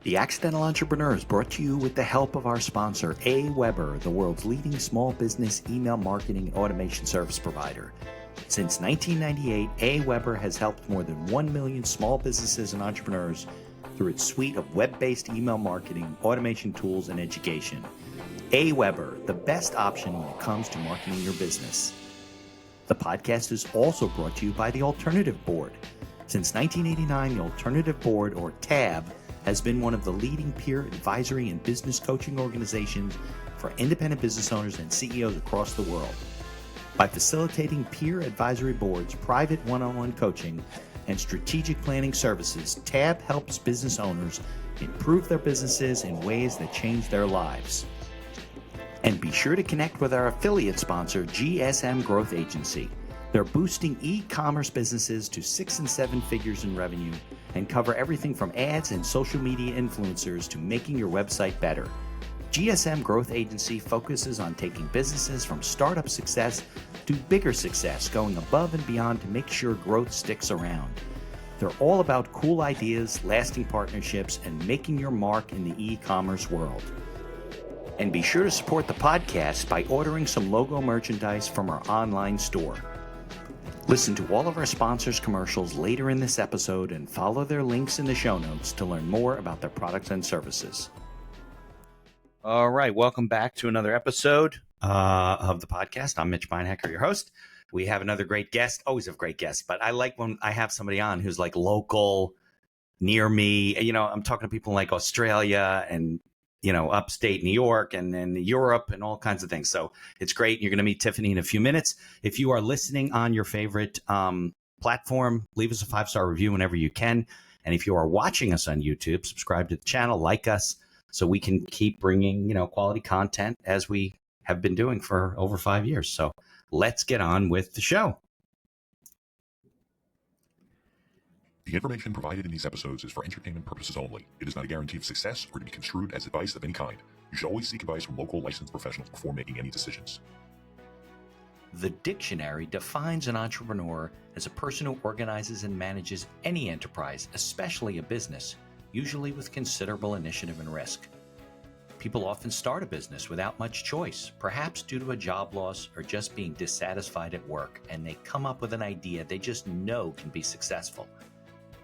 The Accidental Entrepreneur is brought to you with the help of our sponsor, AWeber, the world's leading small business email marketing and automation service provider. Since 1998, AWeber has helped more than 1 million small businesses and entrepreneurs through its suite of web-based email marketing, automation tools, and education. AWeber, the best option when it comes to marketing your business. The podcast is also brought to you by the Alternative Board. Since 1989, the Alternative Board, or TAB, has been one of the leading peer advisory and business coaching organizations for independent business owners and CEOs across the world. By facilitating peer advisory boards, private one-on-one coaching, and strategic planning services, TAB helps business owners improve their businesses in ways that change their lives. And be sure to connect with our affiliate sponsor, GSM Growth Agency. They're boosting e-commerce businesses to 6 and 7 figures in revenue and cover everything from ads and social media influencers to making your website better. GSM Growth Agency focuses on taking businesses from startup success to bigger success, going above and beyond to make sure growth sticks around. They're all about cool ideas, lasting partnerships, and making your mark in the e-commerce world. And be sure to support the podcast by ordering some logo merchandise from our online store. Listen to all of our sponsors' commercials later in this episode and follow their links in the show notes to learn more about their products and services. All right, welcome back to another episode of the podcast. I'm Mitch Beinhecker, your host. We have another great guest. Always have great guests, but I like when I have somebody on who's like local, near me. You know, I'm talking to people like Australia and upstate New York and then Europe and all kinds of things. So it's great. You're going to meet Tiffany in a few minutes. If you are listening on your favorite platform, leave us a 5-star review whenever you can. And if you are watching us on YouTube, subscribe to the channel, like us, so we can keep bringing, quality content as we have been doing for over 5 years. So let's get on with the show. The information provided in these episodes is for entertainment purposes only. It is not a guarantee of success or to be construed as advice of any kind. You should always seek advice from local licensed professionals before making any decisions. The dictionary defines an entrepreneur as a person who organizes and manages any enterprise, especially a business, usually with considerable initiative and risk. People often start a business without much choice, perhaps due to a job loss or just being dissatisfied at work, and they come up with an idea they just know can be successful.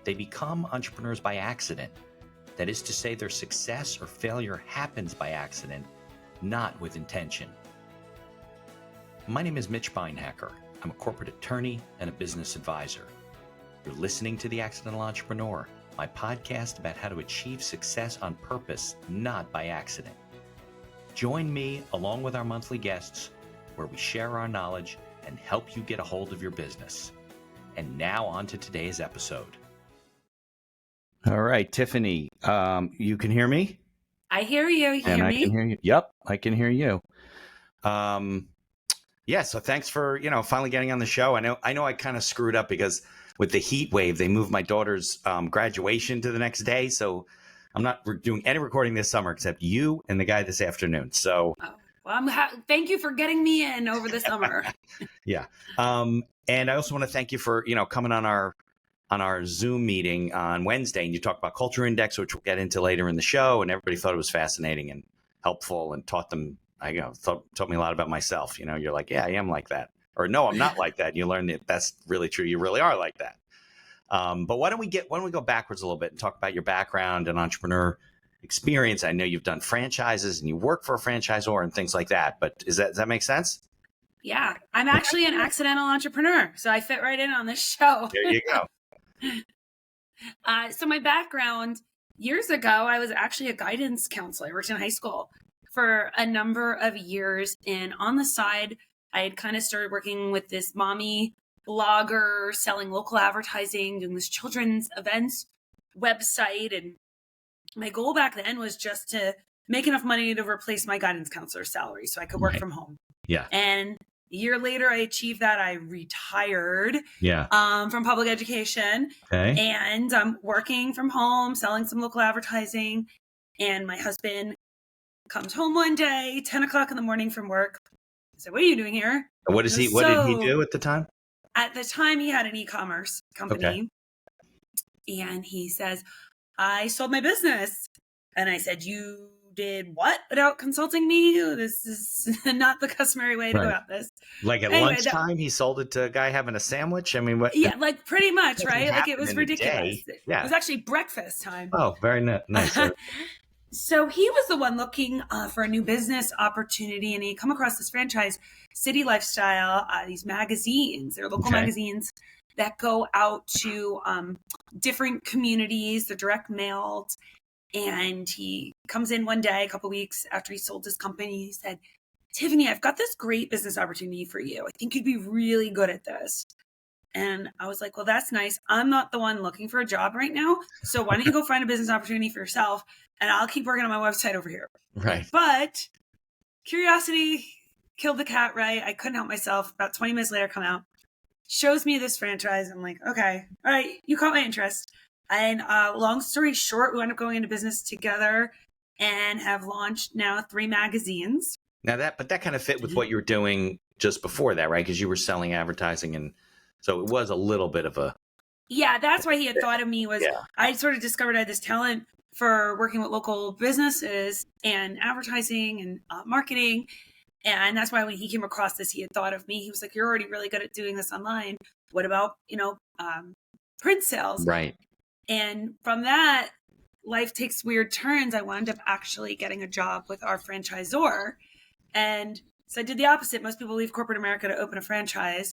They become entrepreneurs by accident. That is to say, their success or failure happens by accident, not with intention. My name is Mitch Beinhecker. I'm a corporate attorney and a business advisor. You're listening to The Accidental Entrepreneur, my podcast about how to achieve success on purpose, not by accident. Join me along with our monthly guests, where we share our knowledge and help you get a hold of your business. And now on to today's episode. All right, Tiffany, you can hear me? I hear you. You and hear I me? can hear you. Yep, I can hear you. So thanks for, finally getting on the show. I know I kind of screwed up because with the heat wave, they moved my daughter's graduation to the next day. So I'm not doing any recording this summer except you and the guy this afternoon. So Thank you for getting me in over the summer. Yeah. And I also want to thank you for, coming on our Zoom meeting on Wednesday, and you talked about Culture Index, which we'll get into later in the show, and everybody thought it was fascinating and helpful and taught me a lot about myself. You're like, yeah, I am like that. Or no, I'm not like that. And you learn that that's really true. You really are like that. But why don't we go backwards a little bit and talk about your background and entrepreneur experience? I know you've done franchises and you work for a franchisor and things like that, but does that make sense? Yeah, I'm actually an accidental entrepreneur, so I fit right in on this show. There you go. So my background, years ago, I was actually a guidance counselor. I worked in high school for a number of years. And on the side, I had kind of started working with this mommy blogger, selling local advertising, doing this children's events website. And my goal back then was just to make enough money to replace my guidance counselor salary so I could work from home. Yeah. And a year later, I achieved that. I retired from public education. Okay. And I'm working from home, selling some local advertising. And my husband comes home one day, 10 o'clock in the morning from work. I said, what are you doing here? What did he do at the time? At the time, he had an e-commerce company. Okay. And he says, I sold my business. And I said, you did what without consulting me? This is not the customary way to go Right. about this. Like at Anyway, lunchtime, he sold it to a guy having a sandwich. I mean, what? Yeah, like pretty much, doesn't right? Like it happen was in a ridiculous. day. Yeah. It was actually breakfast time. Oh, very nice. So he was the one looking for a new business opportunity, and he come across this franchise, City Lifestyle, these magazines. They're local magazines that go out to different communities. They're direct mailed. And he comes in one day, a couple weeks after he sold his company. He said, Tiffany, I've got this great business opportunity for you. I think you'd be really good at this. And I was like, well, that's nice. I'm not the one looking for a job right now. So why don't you go find a business opportunity for yourself? And I'll keep working on my website over here. Right. But curiosity killed the cat, right? I couldn't help myself. About 20 minutes later, come out, shows me this franchise. I'm like, okay, all right, you caught my interest. And long story short, we wound up going into business together and have launched now 3 magazines. Now that kind of fit with what you were doing just before that, right? Because you were selling advertising, and so it was a little bit of a. Yeah, that's why he had thought of me. I sort of discovered I had this talent for working with local businesses and advertising and marketing. And that's why when he came across this, he had thought of me. He was like, you're already really good at doing this online. What about, print sales? Right. And from that, life takes weird turns. I wound up actually getting a job with our franchisor. And so I did the opposite. Most people leave corporate America to open a franchise.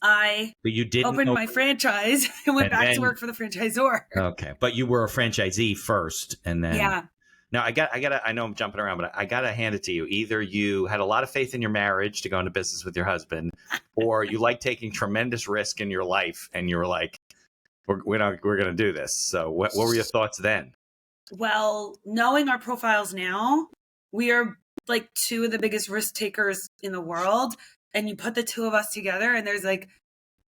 But you didn't open my franchise and went back to work for the franchisor. Okay. But you were a franchisee first, and then. Yeah. Now I know I'm jumping around, but I got to hand it to you. Either you had a lot of faith in your marriage to go into business with your husband, or you like taking tremendous risk in your life and you were like, we're going to do this. So what were your thoughts then? Well, knowing our profiles now, we are like 2 of the biggest risk takers in the world. And you put the 2 of us together and there's like,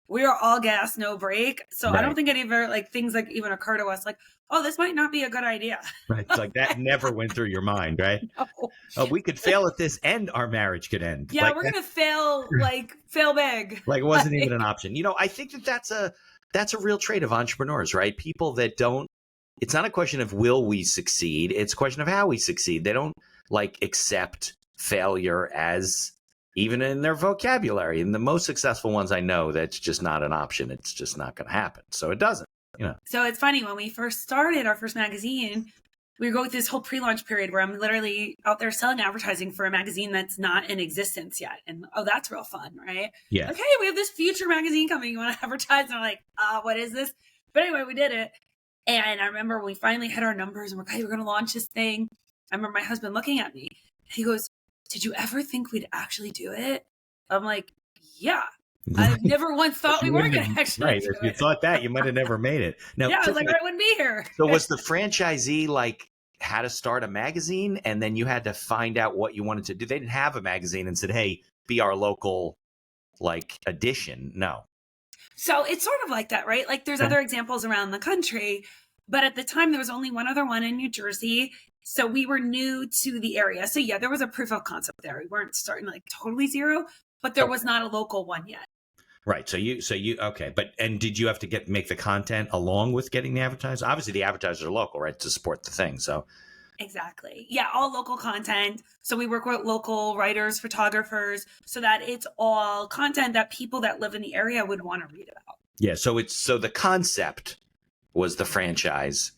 we are all gas, no brake. So right. I don't think any of our things even occur to us like, oh, this might not be a good idea. Right. It's like that never went through your mind, right? No. Oh, we could fail at this and our marriage could end. Yeah, we're going to fail big. Like it wasn't even an option. I think that's a real trait of entrepreneurs, right? People that don't, it's not a question of will we succeed. It's a question of how we succeed. They don't accept failure as even in their vocabulary. And the most successful ones I know, that's just not an option. It's just not going to happen. So it doesn't, So it's funny, when we first started our first magazine, we go through this whole pre-launch period where I'm literally out there selling advertising for a magazine that's not in existence yet. And that's real fun, right? Yeah. Like, hey, we have this future magazine coming. You want to advertise? And I'm like, what is this? But anyway, we did it. And I remember when we finally hit our numbers and we're like, hey, we're going to launch this thing. I remember my husband looking at me. He goes, did you ever think we'd actually do it? I'm like, yeah. I never once thought we weren't going to actually do it. If you thought that, you might have never made it. Now, yeah, I was like, I wouldn't be here. So was the franchisee had to start a magazine and then you had to find out what you wanted to do? They didn't have a magazine and said, hey, be our local edition. No. So it's sort of like that, right? Like there's other examples around the country, but at the time there was only one other one in New Jersey. So we were new to the area. So yeah, there was a proof of concept there. We weren't starting totally zero, but there was not a local one yet. Right. So you okay. And did you have to make the content along with getting the advertisers? Obviously the advertisers are local, right? To support the thing. So exactly. Yeah. All local content. So we work with local writers, photographers, so that it's all content that people that live in the area would want to read about. Yeah. So the concept was the franchise,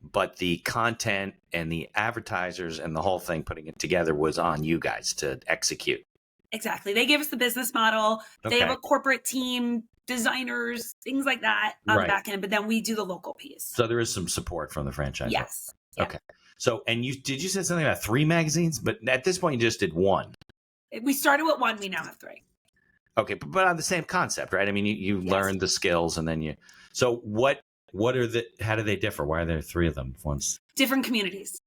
but the content and the advertisers and the whole thing, putting it together, was on you guys to execute. Exactly. They give us the business model. Okay. They have a corporate team, designers, things like that on the back end, but then we do the local piece. So there is some support from the franchise. Yes. Okay. So, and you say something about 3 magazines, but at this point you just did 1. We started with 1. We now have 3. Okay. But on the same concept, right? I mean, you learned the skills and then so how do they differ? Why are there 3 of them once? Different communities.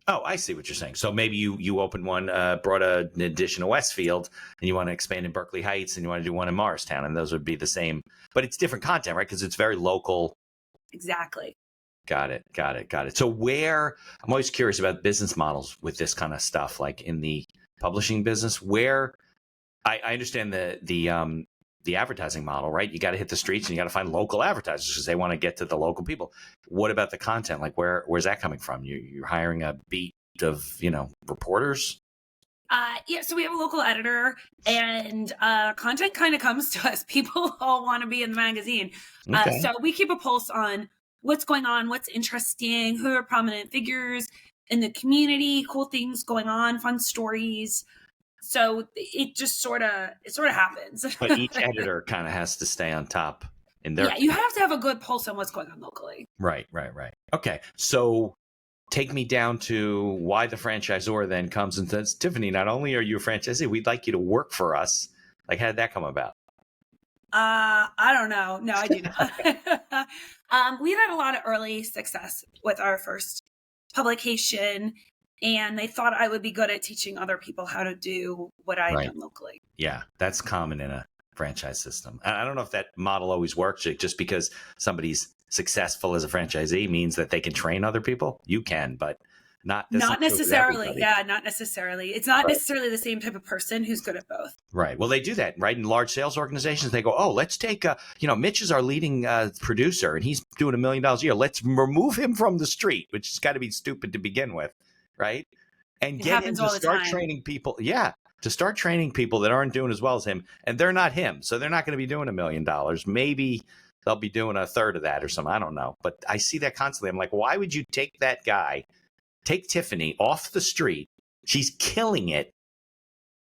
Oh, I see what you're saying. So maybe you opened one, brought an addition to Westfield, and you want to expand in Berkeley Heights, and you want to do one in Morristown, and those would be the same. But it's different content, right? Because it's very local. Exactly. Got it. So I'm always curious about business models with this kind of stuff, like in the publishing business, where I understand the the advertising model, right? You got to hit the streets and you got to find local advertisers because they want to get to the local people. What about the content? Like where's that coming from? You're hiring a beat of, reporters? Yeah, so we have a local editor, and content kind of comes to us. People all want to be in the magazine. Okay. So we keep a pulse on what's going on, what's interesting, who are prominent figures in the community, cool things going on, fun stories. So it just sort of happens. But each editor kind of has to stay on top in their. Yeah, you have to have a good pulse on what's going on locally. Right. Okay, so take me down to why the franchisor then comes and says, Tiffany, not only are you a franchisee, we'd like you to work for us. Like, how did that come about? I don't know. No, I do not. We've had a lot of early success with our first publication, and they thought I would be good at teaching other people how to do what I had done locally. Yeah, that's common in a franchise system. I don't know if that model always works. Just because somebody's successful as a franchisee means that they can train other people. You can, but not necessarily. Yeah, not necessarily. It's not necessarily the same type of person who's good at both. Right. Well, they do that, right? In large sales organizations, they go, oh, let's take, Mitch is our leading producer and he's doing $1 million a year. Let's remove him from the street, which has got to be stupid to begin with, right? And get him to start training people. Yeah. To start training people that aren't doing as well as him, and they're not him. So they're not going to be doing $1 million. Maybe they'll be doing a third of that or something. I don't know. But I see that constantly. I'm like, why would you take that guy, take Tiffany off the street? She's killing it.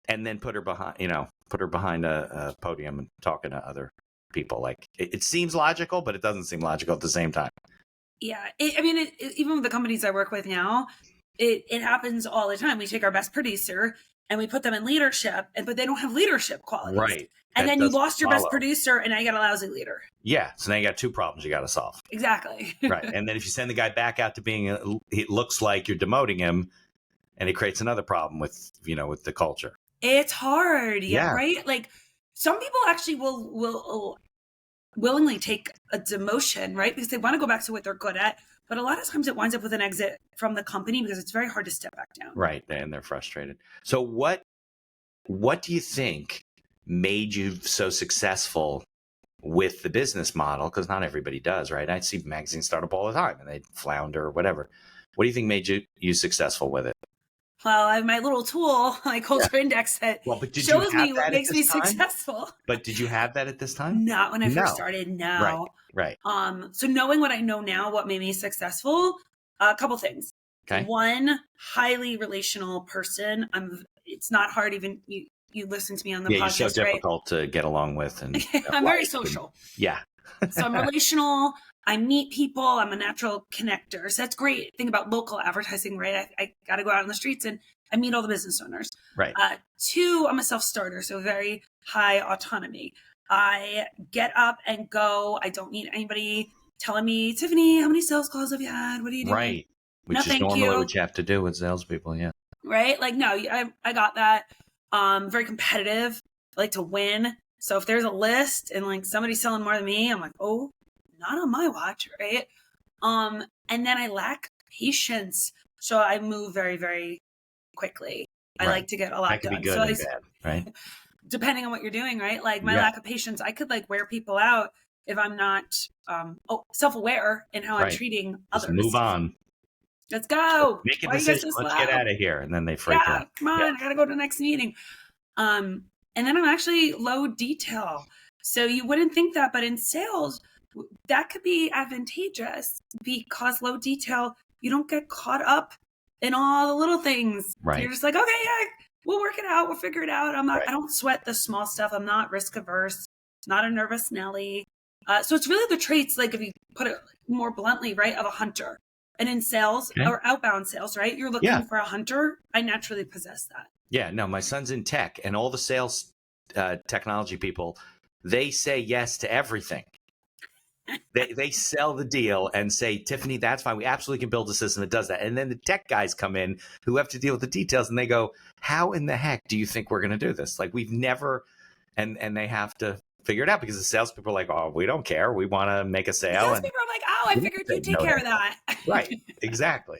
And then put her behind a podium and talking to other people. Like it seems logical, but it doesn't seem logical at the same time. Yeah. Even with the companies I work with now, it happens all the time. We take our best producer and we put them in leadership, but they don't have leadership qualities. Right. And then you lost your best producer and now you got a lousy leader. Yeah. So now you got two problems you got to solve. Exactly. Right. And then if you send the guy back out to being, it looks like you're demoting him, and it creates another problem with the culture. It's hard. Yeah. Right. Like some people actually will willingly take a demotion, right? Because they want to go back to what they're good at. But a lot of times it winds up with an exit from the company because it's very hard to step back down. Right. And they're frustrated. So what do you think made you so successful with the business model? Because not everybody does, right? I see magazines start up all the time and they flounder or whatever. What do you think made you successful with it? Well, I have my little tool, my culture index that shows me what makes me successful. But did you have that at this time? Not when I first started. No. Right. So knowing what I know now, what made me successful, a couple things. Okay. One, highly relational person. It's not hard. Even you listen to me on the podcast. You're so difficult to get along with, and I'm very social. Yeah. So I'm relational. I meet people. I'm a natural connector. So that's great. Think about local advertising, right? I got to go out on the streets and I meet all the business owners. Right. Two, I'm a self-starter, so very high autonomy. I get up and go. I don't need anybody telling me, Tiffany, how many sales calls have you had? What are you doing? Right. Which is normally what you have to do with salespeople. Yeah. Right. Like, no, I got that. Very competitive. I like to win. So if there's a list and like somebody's selling more than me, I'm like, oh, not on my watch, right? And then I lack patience, so I move very, very quickly. I like to get a lot that could done. Be good and bad, right? Depending on what you're doing, right? Like my lack of patience, I could like wear people out if I'm not self-aware in how I'm treating others. Just move on. Let's go. Make a decision. Let's get out of here, and then they freak out. Come on, I gotta go to the next meeting. And then I'm actually low detail, so you wouldn't think that, but in sales, that could be advantageous because low detail, you don't get caught up in all the little things. Right. You're just like, okay, yeah, we'll work it out. We'll figure it out. I don't sweat the small stuff. I'm not risk averse, not a nervous Nelly. So it's really the traits, like if you put it more bluntly, right, of a hunter. And in sales or outbound sales, right, you're looking for a hunter. I naturally possess that. Yeah, no, my son's in tech, and all the sales technology people, they say yes to everything. They sell the deal and say, Tiffany, that's fine. We absolutely can build a system that does that. And then the tech guys come in who have to deal with the details, and they go, how in the heck do you think we're going to do this? Like, we've never, and they have to figure it out because the salespeople are like, oh, we don't care. We want to make a sale. Salespeople are like, oh, I figured you'd take care of that. Right. Exactly.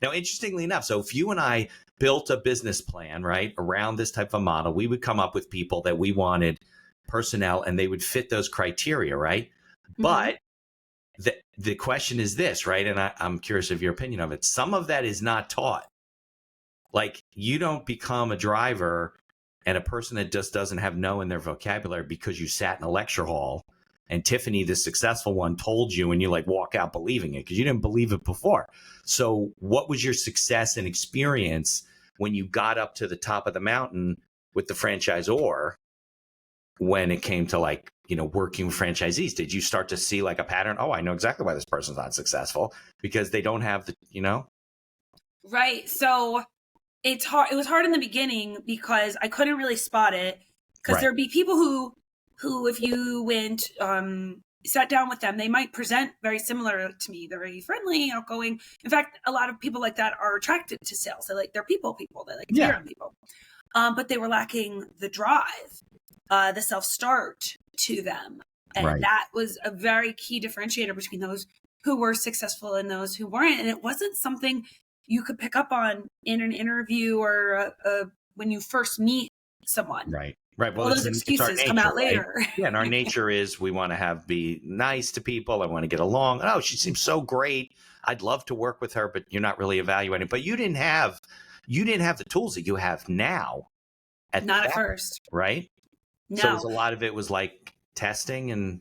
Now, interestingly enough, so if you and I built a business plan, right, around this type of model, we would come up with people that we wanted personnel and they would fit those criteria, right? Mhm. But the question is this, right? And I'm curious of your opinion of it. Some of that is not taught. Like, you don't become a driver and a person that just doesn't have no in their vocabulary because you sat in a lecture hall and Tiffany, the successful one, told you and you like walk out believing it because you didn't believe it before. So what was your success and experience when you got up to the top of the mountain with the franchisor when it came to like, you know, working with franchisees? Did you start to see like a pattern? Oh, I know exactly why this person's not successful, because they don't have the, you know? Right. So it's hard. It was hard in the beginning because I couldn't really spot it, because Right. there'd be people who if you went, sat down with them, they might present very similar to me. They're very friendly, outgoing. In fact, a lot of people like that are attracted to sales. They're people. They like to be around people. But they were lacking the drive, the self-start to them. And Right. that was a very key differentiator between those who were successful and those who weren't. And it wasn't something you could pick up on in an interview or when you first meet someone. Right. Right. Well, All those it's our excuses nature, come out right? later. Yeah, and our nature is we want to be nice to people. I want to get along. Oh, she seems so great. I'd love to work with her, but you're not really evaluating. But you didn't have the tools that you have now. Not at first. Right. No. So it was a lot of it was like testing, and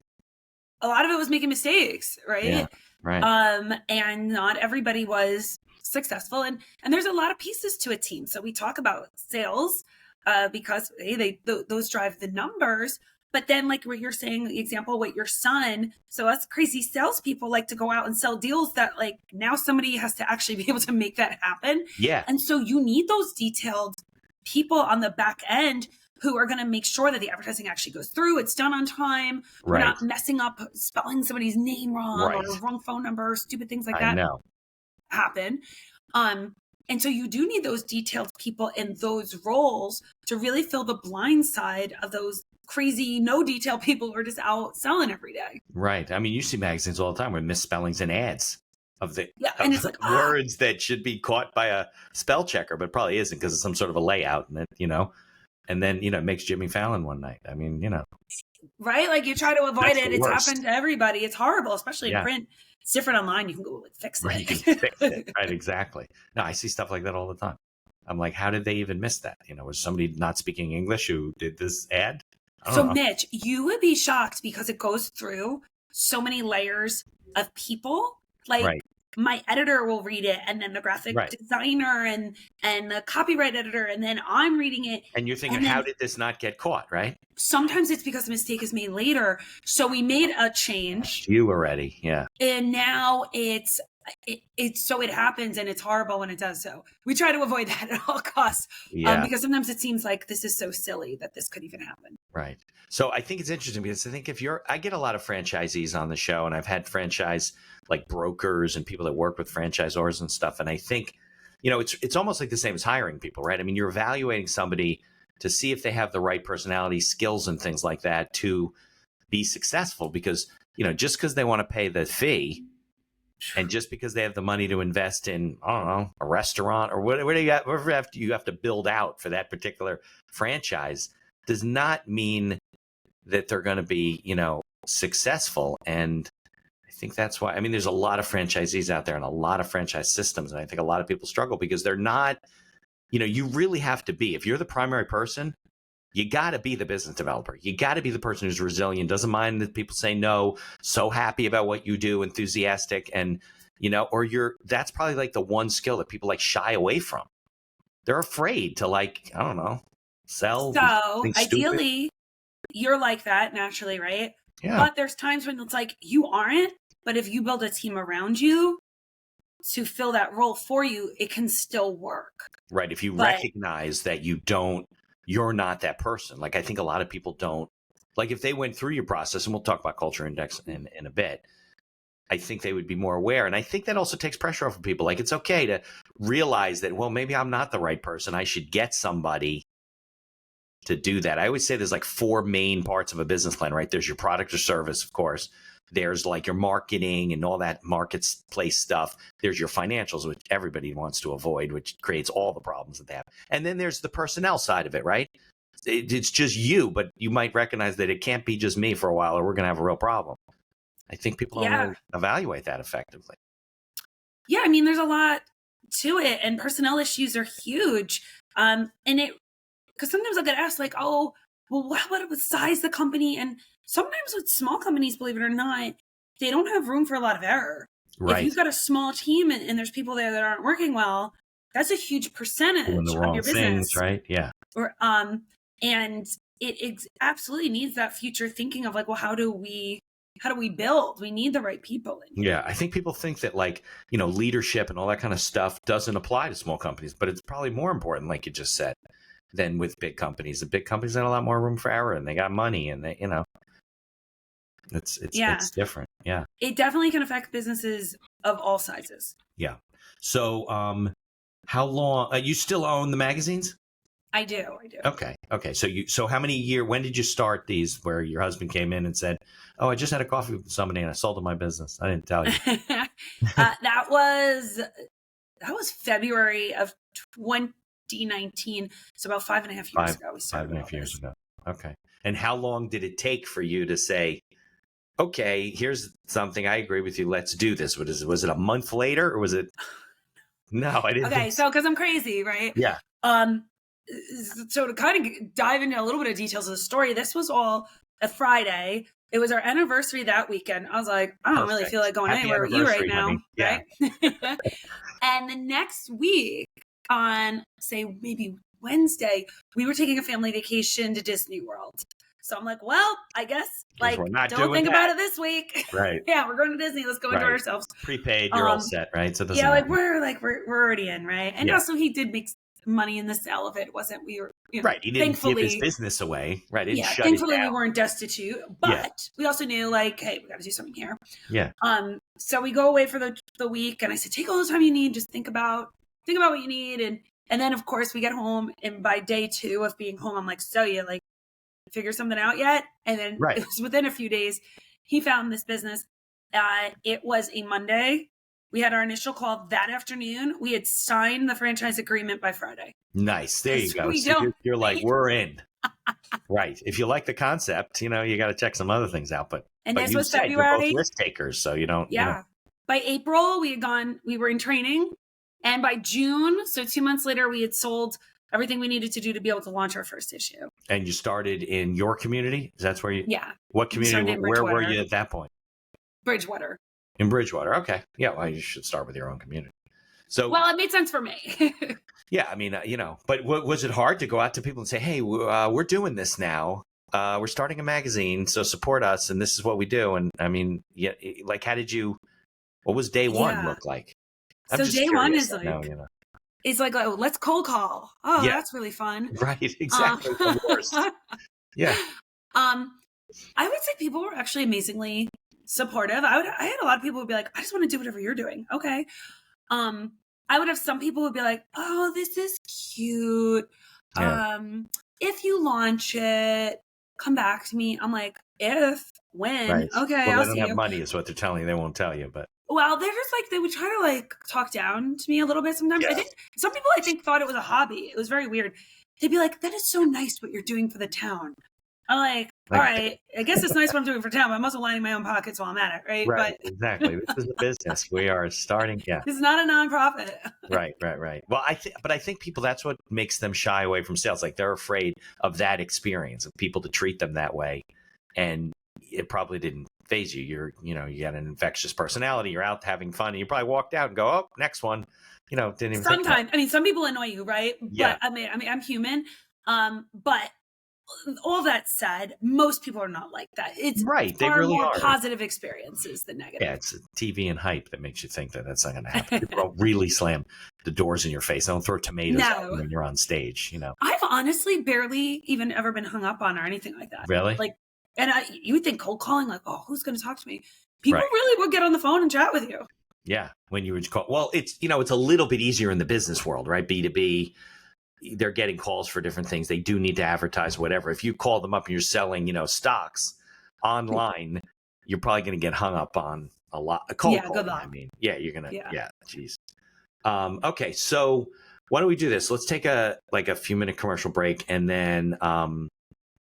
a lot of it was making mistakes, right? Yeah, right. And not everybody was successful, and there's a lot of pieces to a team. So we talk about sales because those drive the numbers. But then, like what you're saying, the example with your son, so us crazy salespeople like to go out and sell deals that like now somebody has to actually be able to make that happen. Yeah. And so you need those detailed people on the back end who are going to make sure that the advertising actually goes through. It's done on time. We're Right. not messing up, spelling somebody's name wrong Right. or wrong phone number, stupid things like I that know. happen. And so you do need those detailed people in those roles to really fill the blind side of those crazy, no detail people who are just out selling every day. Right. I mean, you see magazines all the time with misspellings and ads of the And it's like, words that should be caught by a spell checker, but probably isn't because it's some sort of a layout, and and then it makes Jimmy Fallon one night. I mean, right? Like you try to avoid That's it. the It's worst. happened to everybody. It's horrible, especially Yeah. in print. It's different online. You can go fix it. Right, you can fix it. Right, exactly. No, I see stuff like that all the time. I'm like, how did they even miss that? Was somebody not speaking English who did this ad? I don't So, know. Mitch, you would be shocked because it goes through so many layers of people. Like Right. my editor will read it, and then the graphic Right. designer and the copyright editor, and then I'm reading it. And you're thinking, and then how did this not get caught? Right? sometimes it's because a mistake is made later. So we made a change, You were ready. Yeah. and now it's so it happens, and it's horrible when it does. So we try to avoid that at all costs, Yeah. because sometimes it seems like this is so silly that this could even happen. Right. So I think it's interesting because I think I get a lot of franchisees on the show, and I've had franchise like brokers and people that work with franchisors and stuff. And I think, it's almost like the same as hiring people, right? I mean, you're evaluating somebody to see if they have the right personality, skills, and things like that to be successful, because, just because they want to pay the fee and just because they have the money to invest in, I don't know, a restaurant or whatever you have to build out for that particular franchise does not mean that they're going to be, successful. And I think that's why, there's a lot of franchisees out there and a lot of franchise systems. And I think a lot of people struggle because they're not, you really have to be, if you're the primary person, you got to be the business developer. You got to be the person who's resilient, doesn't mind that people say no, so happy about what you do, enthusiastic. And, that's probably like the one skill that people like shy away from. They're afraid to I don't know, sell. So think stupid. ideally, you're like that naturally, right? Yeah. But there's times when it's like you aren't, but if you build a team around you to fill that role for you, it can still work. Right. If you recognize that you're not that person. Like, I think a lot of people don't, like, if they went through your process, and we'll talk about Culture Index in a bit, I think they would be more aware. And I think that also takes pressure off of people. Like, it's okay to realize that, well, maybe I'm not the right person. I should get somebody to do that. I always say there's like 4 main parts of a business plan, right? There's your product or service, of course. There's like your marketing and all that marketplace stuff. There's your financials, which everybody wants to avoid, which creates all the problems that they have. And then there's the personnel side of it, right? it's just you, but you might recognize that it can't be just me for a while or we're going to have a real problem. I think people don't really evaluate that effectively. Yeah, I mean, there's a lot to it, and personnel issues are huge. And it, because sometimes I get asked like, oh, well, what would size the company? And sometimes with small companies, believe it or not, they don't have room for a lot of error. Right. If you've got a small team and there's people there that aren't working well, that's a huge percentage Doing the of wrong your business. things, right? Yeah. Or and it absolutely needs that future thinking of like, well, how do we build? We need the right people in here. Yeah, I think people think that like, you know, leadership and all that kind of stuff doesn't apply to small companies, but it's probably more important, like you just said, than with big companies. The big companies have a lot more room for error, and they got money, and they, you know, it's different. Yeah, it definitely can affect businesses of all sizes. Yeah. So, how long you still own the magazines? I do. Okay. So how many years, when did you start these where your husband came in and said, oh, I just had a coffee with somebody and I sold them my business? I didn't tell you. That was February of 2019. So about 5.5 years ago. We started 5.5 years ago. Okay. And how long did it take for you to say, okay, here's something, I agree with you, let's do this? Was it a month later or was it? No, I didn't. Okay. So, cause I'm crazy, right? Yeah. So to kind of dive into a little bit of details of the story, this was all a Friday. It was our anniversary that weekend. I was like, I don't really feel like going anywhere with you right now. Yeah. Right? And the next week on, say, maybe Wednesday, we were taking a family vacation to Disney World. So I'm like, well, I guess like don't think about it this week. Right. Yeah, we're going to Disney. Let's go enjoy ourselves. Prepaid, you're all set, right? So yeah, like we're already in, right? And also he did make money in the sale of it. It wasn't we were right. He didn't give his business away. Right. He didn't shut thankfully it down. We weren't destitute, but we also knew like, hey, we got to do something here. Yeah. So we go away for the week, and I said, take all the time you need. Just think about what you need, and then of course we get home, and by day 2 of being home, I'm like, so you like figure something out yet? And then it was within a few days he found this business. It was a Monday. We had our initial call that afternoon. We had signed the franchise agreement by Friday. Nice. There you go. So you're like, we're in. Right. If you like the concept, you know, you got to check some other things out. But this was February. You're both risk takers, so you don't. Yeah. You know. By April, we were in training. And by June, so 2 months later, we had sold everything we needed to do to be able to launch our first issue. And you started in your community? That's where you? Yeah. What community? Where were you at that point? Bridgewater. In Bridgewater. Okay. Yeah. Well, you should start with your own community. So, well, it made sense for me. Yeah. I mean, you know, but was it hard to go out to people and say, hey, we're doing this now. We're starting a magazine, so support us. And this is what we do. And I mean, yeah, like, what was day one look like? So day one is like, you know. It's like, oh, let's cold call. Oh, that's really fun. Right. Exactly. The worst. Yeah. I would say people were actually amazingly supportive. I had a lot of people who would be like, I just want to do whatever you're doing. Okay. I would have some people who would be like, oh, this is cute. Yeah. If you launch it, come back to me. I'm like, when? Right. Okay. Well, I'll they don't have money is what they're telling you. They won't tell you, but. Well, they're just like, they would try to like talk down to me a little bit sometimes. Yeah. Some people I think thought it was a hobby. It was very weird. They'd be like, that is so nice what you're doing for the town. I'm like, all right, I guess it's nice what I'm doing for town, but I'm also lining my own pockets while I'm at it, right? Right, exactly. This is a business. We are starting, It's not a nonprofit. Right. Well, I think people, that's what makes them shy away from sales. Like they're afraid of that experience, of people to treat them that way. And it probably didn't phase you. You got an infectious personality. You're out having fun. And you probably walked out and go, oh, next one. You know, didn't even sometimes. I mean, some people annoy you, right? Yeah. But I mean, I'm human. But all that said, most people are not like that. It's right. Far they really more are. Positive experiences than negative. Yeah, it's TV and hype that makes you think that that's not going to happen. People don't really slam the doors in your face. They don't throw tomatoes at you when you're on stage. You know, I've honestly barely even ever been hung up on or anything like that. Really? Like, and you would think cold calling, like, oh, who's going to talk to me? People really would get on the phone and chat with you. Yeah, when you would call. Well, it's it's a little bit easier in the business world, right? B2B. They're getting calls for different things. They do need to advertise, whatever. If you call them up and you're selling, stocks online, you're probably going to get hung up on a lot. A cold call, good luck. I mean, yeah, you're going to, geez. Okay. So why don't we do this? Let's take a few minute commercial break, and then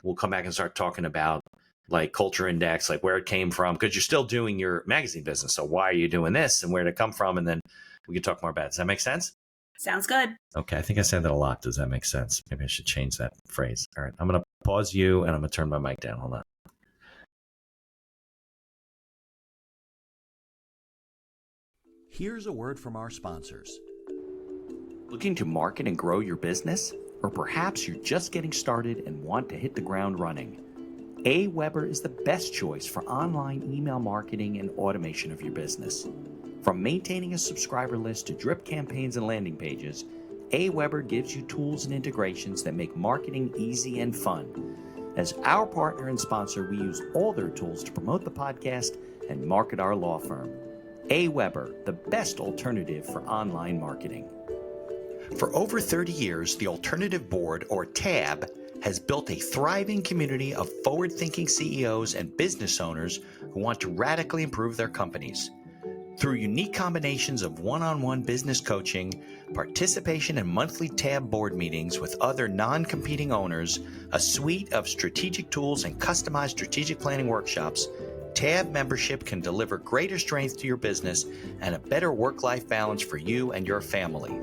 we'll come back and start talking about like Culture Index, like where it came from, because you're still doing your magazine business. So why are you doing this and where did it come from? And then we can talk more about it. Does that make sense? Sounds good. Okay. I think I said that a lot. Does that make sense? Maybe I should change that phrase. All right. I'm going to pause you and I'm going to turn my mic down. Hold on. Here's a word from our sponsors. Looking to market and grow your business? Or perhaps you're just getting started and want to hit the ground running? AWeber is the best choice for online email marketing and automation of your business. From maintaining a subscriber list to drip campaigns and landing pages, AWeber gives you tools and integrations that make marketing easy and fun. As our partner and sponsor, we use all their tools to promote the podcast and market our law firm. AWeber, the best alternative for online marketing. For over 30 years, the Alternative Board, or TAB, has built a thriving community of forward-thinking CEOs and business owners who want to radically improve their companies. Through unique combinations of one-on-one business coaching, participation in monthly TAB board meetings with other non-competing owners, a suite of strategic tools, and customized strategic planning workshops, TAB membership can deliver greater strength to your business and a better work-life balance for you and your family.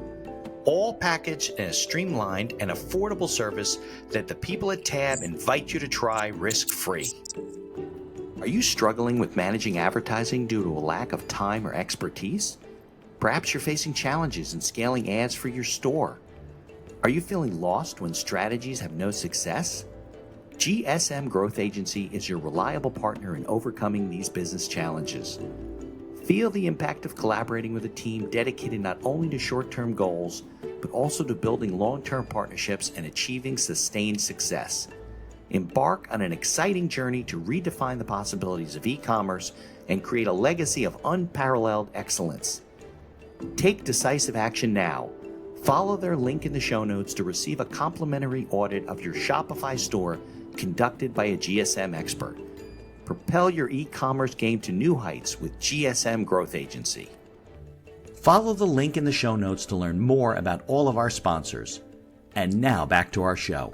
All packaged in a streamlined and affordable service that the people at TAB invite you to try risk-free. Are you struggling with managing advertising due to a lack of time or expertise? Perhaps you're facing challenges in scaling ads for your store. Are you feeling lost when strategies have no success? GSM Growth Agency is your reliable partner in overcoming these business challenges. Feel the impact of collaborating with a team dedicated not only to short-term goals, but also to building long-term partnerships and achieving sustained success. Embark on an exciting journey to redefine the possibilities of e-commerce and create a legacy of unparalleled excellence. Take decisive action now. Follow their link in the show notes to receive a complimentary audit of your Shopify store conducted by a GSM expert. Propel your e-commerce game to new heights with GSM Growth Agency. Follow the link in the show notes to learn more about all of our sponsors. And now back to our show.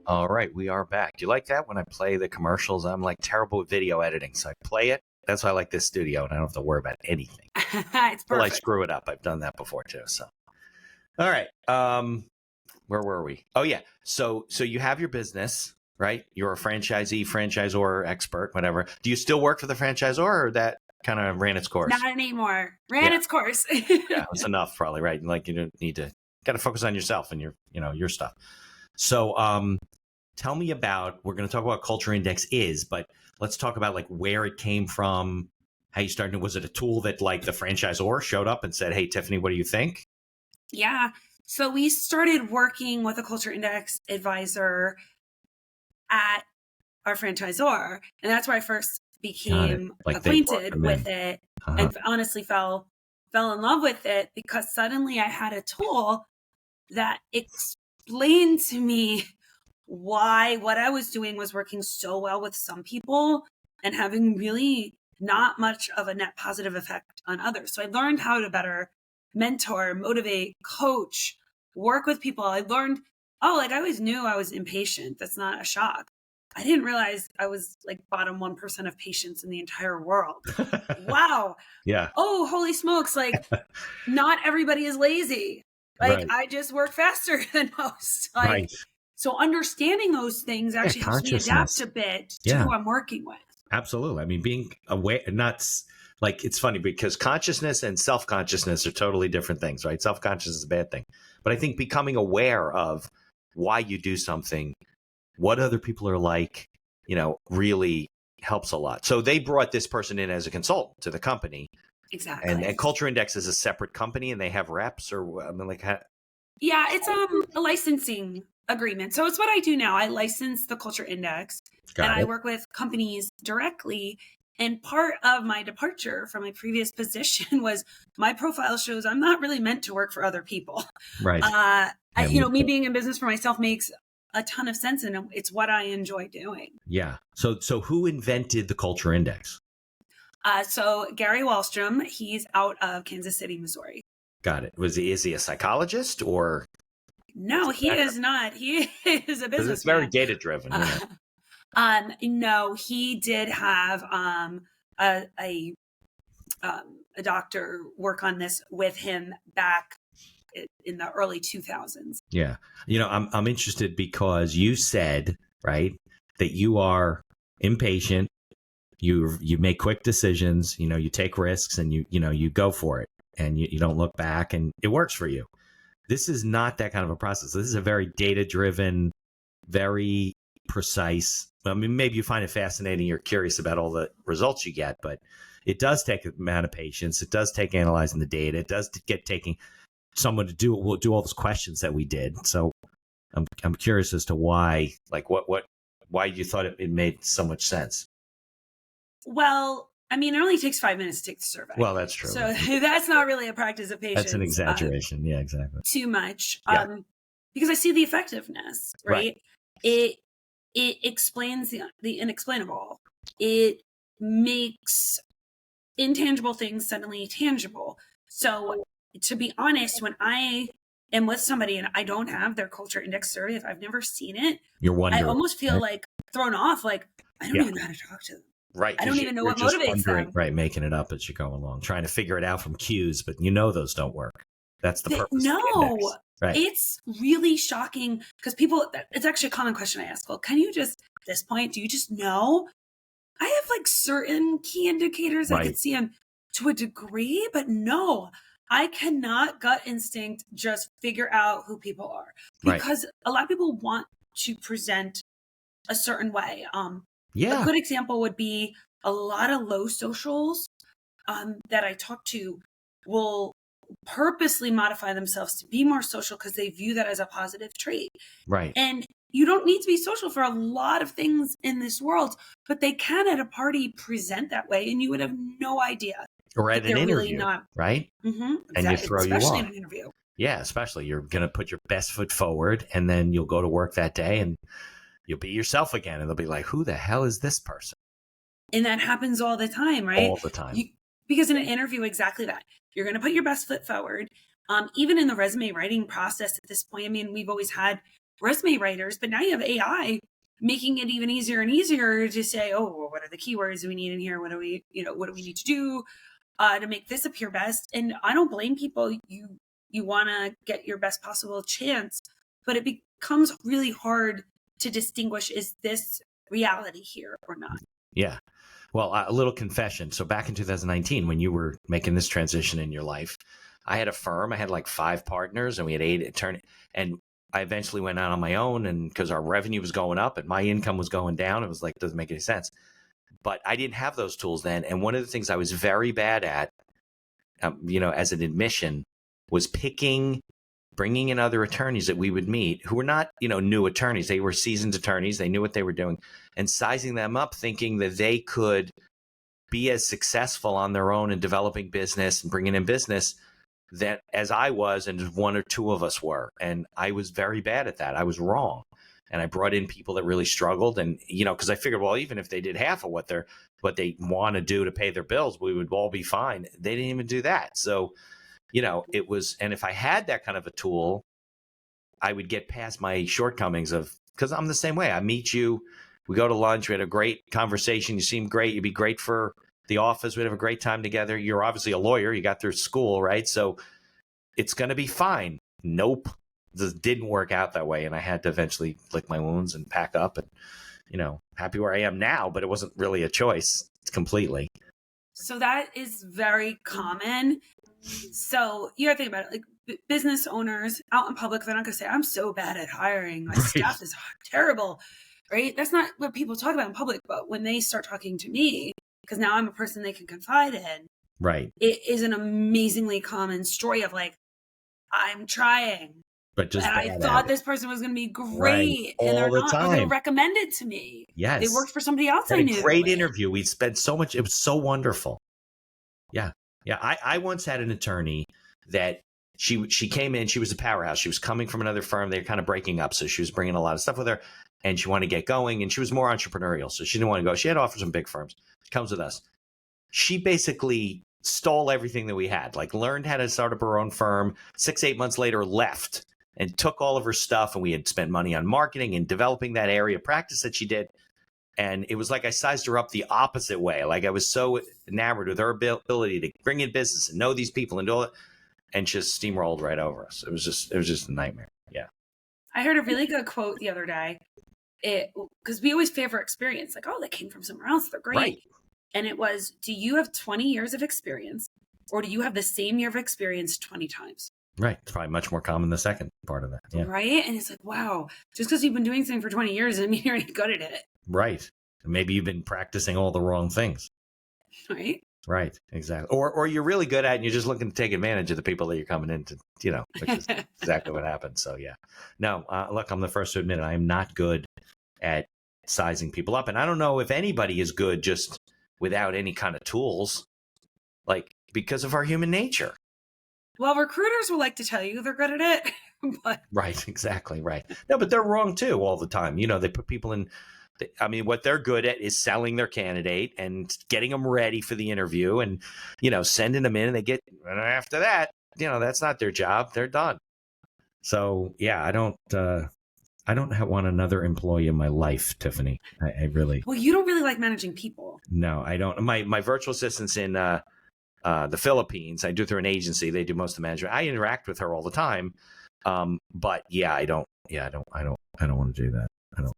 All right, we are back. Do you like that when I play the commercials? I'm like terrible with video editing, so I play it. That's why I like this studio, and I don't have to worry about anything. It's perfect. Well, I screw it up. I've done that before too. So, all right. Where were we? Oh yeah. So you have your business, right? You're a franchisee, franchisor, expert, whatever. Do you still work for the franchisor, or that kind of ran its course? Not anymore. Ran its course. Yeah, it's enough, probably, right? Like you don't need to. Got to focus on yourself and your stuff. So, tell me about. We're going to talk about what Culture Index is, but let's talk about like where it came from, how you started. Was it a tool that like the franchisor showed up and said, "Hey, Tiffany, what do you think?" Yeah. So we started working with a Culture Index advisor at our franchisor. And that's where I first became acquainted with it and honestly fell in love with it because suddenly I had a tool that explained to me why what I was doing was working so well with some people and having really not much of a net positive effect on others. So I learned how to better mentor, motivate, coach, work with people. I learned, I always knew I was impatient. That's not a shock. I didn't realize I was like bottom 1% of patients in the entire world. Wow. Yeah. Oh, holy smokes. Like not everybody is lazy. Like right. I just work faster than most. Like, right. So understanding those things actually helps me adapt a bit to who I'm working with. Absolutely. I mean, being aware, it's funny because consciousness and self-consciousness are totally different things, right? Self-consciousness is a bad thing. But I think becoming aware of why you do something, what other people are like, really helps a lot. So they brought this person in as a consultant to the company. Exactly. And Culture Index is a separate company and they have reps Yeah, it's a licensing agreement. So it's what I do now. I license the Culture Index I work with companies directly. And part of my departure from my previous position was my profile shows I'm not really meant to work for other people. Right. Me being in business for myself makes a ton of sense and it's what I enjoy doing. Yeah. So who invented the Culture Index? So Gary Wallstrom, he's out of Kansas City, Missouri. Got it. Is he a psychologist or? No, he is not. He is a businessman. It's very data driven. No, he did have a doctor work on this with him back in the early 2000s. Yeah. I'm interested because you said, right, that you are impatient. You make quick decisions, you take risks and you go for it and you don't look back and it works for you. This is not that kind of a process. This is a very data driven, very precise. I mean, maybe you find it fascinating. You're curious about all the results you get, but it does take an amount of patience. It does take analyzing the data. It does get taking someone to do all those questions that we did. So I'm curious as to why, like why you thought it made so much sense. Well, I mean, it only takes 5 minutes to take the survey. Well, that's true. So that's not really a practice of patience. That's an exaggeration. Yeah, exactly. Too much. Yeah. Because I see the effectiveness, right? It explains the inexplainable. It makes intangible things suddenly tangible. So to be honest, when I am with somebody and I don't have their culture index survey, if I've never seen it, you're wondering. I almost feel like thrown off. Like I don't even know how to talk to them. Right. I don't even know what motivates them. Right. Making it up as you go along, trying to figure it out from cues, but those don't work. That's the purpose. No, of the index. Right. It's really shocking because it's actually a common question I ask. Well, can you just, at this point, do you just know? I have like certain key indicators I can see them to a degree, but no, I cannot gut instinct just figure out who people are because a lot of people want to present a certain way. A good example would be a lot of low socials that I talk to will purposely modify themselves to be more social because they view that as a positive trait. Right. And you don't need to be social for a lot of things in this world, but they can at a party present that way and you would have no idea. Or at an interview, really not, right? Mm-hmm, and you throw especially you off. In an interview. Yeah, especially you're going to put your best foot forward and then you'll go to work that day and you'll be yourself again. And they'll be like, who the hell is this person? And that happens all the time, right? All the time. Because in an interview, exactly that. You're going to put your best foot forward. Even in the resume writing process at this point, I mean, we've always had resume writers, but now you have AI making it even easier and easier to say, oh, well, what are the keywords we need in here? What do we need to do to make this appear best? And I don't blame people. You want to get your best possible chance, but it becomes really hard to distinguish, is this reality here or not? Yeah. Well, a little confession. So back in 2019, when you were making this transition in your life, I had a firm. I had like 5 partners and we had 8 attorneys. And I eventually went out on my own, and because our revenue was going up and my income was going down, it was like, doesn't make any sense. But I didn't have those tools then. And one of the things I was very bad at, as an admission, was bringing in other attorneys that we would meet who were not, new attorneys. They were seasoned attorneys. They knew what they were doing, and sizing them up, thinking that they could be as successful on their own in developing business and bringing in business that as I was, and one or two of us were. And I was very bad at that. I was wrong. And I brought in people that really struggled. And, because I figured, well, even if they did half of what they want to do to pay their bills, we would all be fine. They didn't even do that. So, it was, and if I had that kind of a tool, I would get past my shortcomings because I'm the same way. I meet you, we go to lunch, we had a great conversation. You seem great. You'd be great for the office. We'd have a great time together. You're obviously a lawyer. You got through school, right? So it's going to be fine. Nope. This didn't work out that way. And I had to eventually lick my wounds and pack up and, happy where I am now, but it wasn't really a choice completely. So that is very common. So you gotta think about it, like business owners out in public, they're not gonna say, I'm so bad at hiring. My staff is terrible, right? That's not what people talk about in public. But when they start talking to me, because now I'm a person they can confide in, right? It is an amazingly common story of like, I'm trying, but just and I thought this person was going to be great, right. and they're not. Time. They were recommended to me. Yes, they worked for somebody else. I knew. Great interview. We spent so much. It was so wonderful. Yeah. I once had an attorney that she came in. She was a powerhouse. She was coming from another firm. They were kind of breaking up, so she was bringing a lot of stuff with her, and she wanted to get going. And she was more entrepreneurial, so she didn't want to go. She had offers from big firms. She comes with us. She basically stole everything that we had, like learned how to start up her own firm, 6-8 months later left and took all of her stuff. And we had spent money on marketing and developing that area of practice that she did. And it was like I sized her up the opposite way. Like I was so enamored with her ability to bring in business and know these people and do it, and just steamrolled right over us. It was just a nightmare. Yeah. I heard a really good quote the other day. Because we always favor experience, like, oh, they came from somewhere else, they're great. Right. And it was, do you have 20 years of experience, or do you have the same year of experience 20 times? Right. It's probably much more common the second part of that. Yeah. Right. And it's like, wow, just because you've been doing something for 20 years doesn't mean you're any good at it. Right. Maybe you've been practicing all the wrong things. Right. Right. Exactly. Or you're really good at it and you're just looking to take advantage of the people that you're coming into, which is exactly what happens. So, yeah. No, look, I'm the first to admit it. I am not good at sizing people up. And I don't know if anybody is good just without any kind of tools, like because of our human nature. Well, recruiters will like to tell you they're good at it. But... Right. Exactly. Right. No, but they're wrong too all the time. They put people in. What they're good at is selling their candidate and getting them ready for the interview and, sending them in, and and after that, that's not their job. They're done. So, yeah, I don't want another employee in my life, Tiffany. I really. Well, you don't really like managing people. No, I don't. My virtual assistant's in the Philippines. I do through an agency. They do most of the management. I interact with her all the time. But yeah, I don't want to do that. I don't.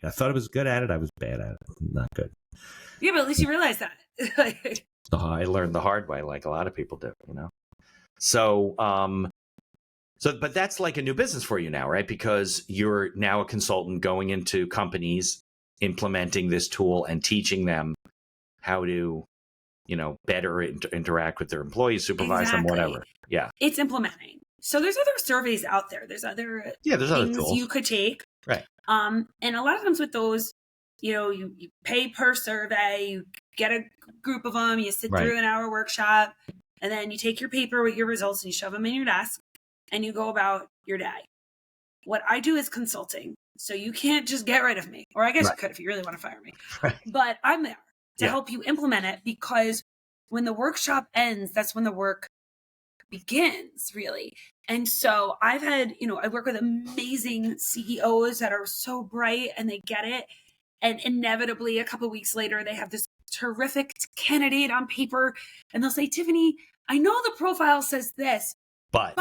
I thought I was good at it. I was bad at it. Not good. Yeah, but at least you realize that. I learned the hard way, like a lot of people do. So, but that's like a new business for you now, right? Because you're now a consultant going into companies, implementing this tool and teaching them how to, better interact with their employees, supervise them, whatever. Yeah. It's implementing. So there's other surveys out there. There's other things other tools you could take. Right. And a lot of times with those, you pay per survey, you get a group of them, you sit through an hour workshop, and then you take your paper with your results and you shove them in your desk and you go about your day. What I do is consulting. So you can't just get rid of me, or I guess you could if you really want to fire me. Right. But I'm there to help you implement it, because when the workshop ends, that's when the work begins, really. And so I've had, I work with amazing CEOs that are so bright and they get it. And inevitably a couple of weeks later, they have this terrific candidate on paper and they'll say, Tiffany, I know the profile says this, but,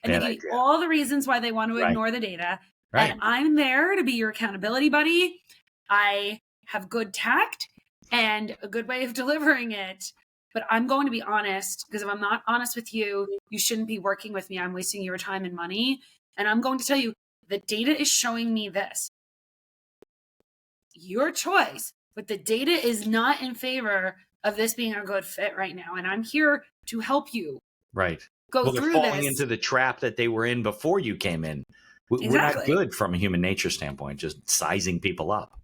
and they give you all the reasons why they want to ignore the data. Right. And I'm there to be your accountability buddy. I have good tact and a good way of delivering it. But I'm going to be honest, because if I'm not honest with you, you shouldn't be working with me. I'm wasting your time and money. And I'm going to tell you, the data is showing me this. Your choice, but the data is not in favor of this being a good fit right now. And I'm here to help you. Right. Go through they're falling into the trap that they were in before you came in. We're not good from a human nature standpoint, just sizing people up.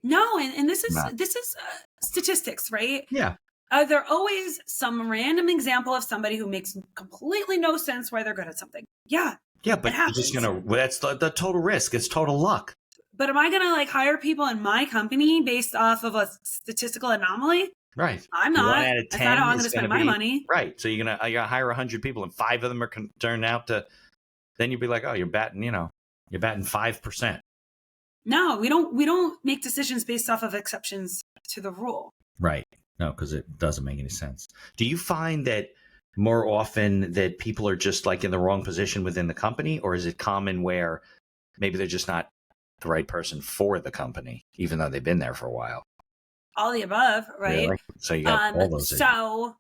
No, and this is statistics, right? Yeah. There always some random example of somebody who makes completely no sense why they're good at something. Yeah. Yeah, but you're just that's the total risk. It's total luck. But am I going to hire people in my company based off of a statistical anomaly? Right. I'm not. 1 out of 10 That's not how I'm going to spend my money. Right. So you're going to hire 100 people and 5 of them are going to turn out to, then you'll be like, oh, you're batting 5%. No, we don't make decisions based off of exceptions to the rule. Right. No, because it doesn't make any sense. Do you find that more often that people are just in the wrong position within the company, or is it common where maybe they're just not the right person for the company, even though they've been there for a while? All the above, right? Really? So you got all those. So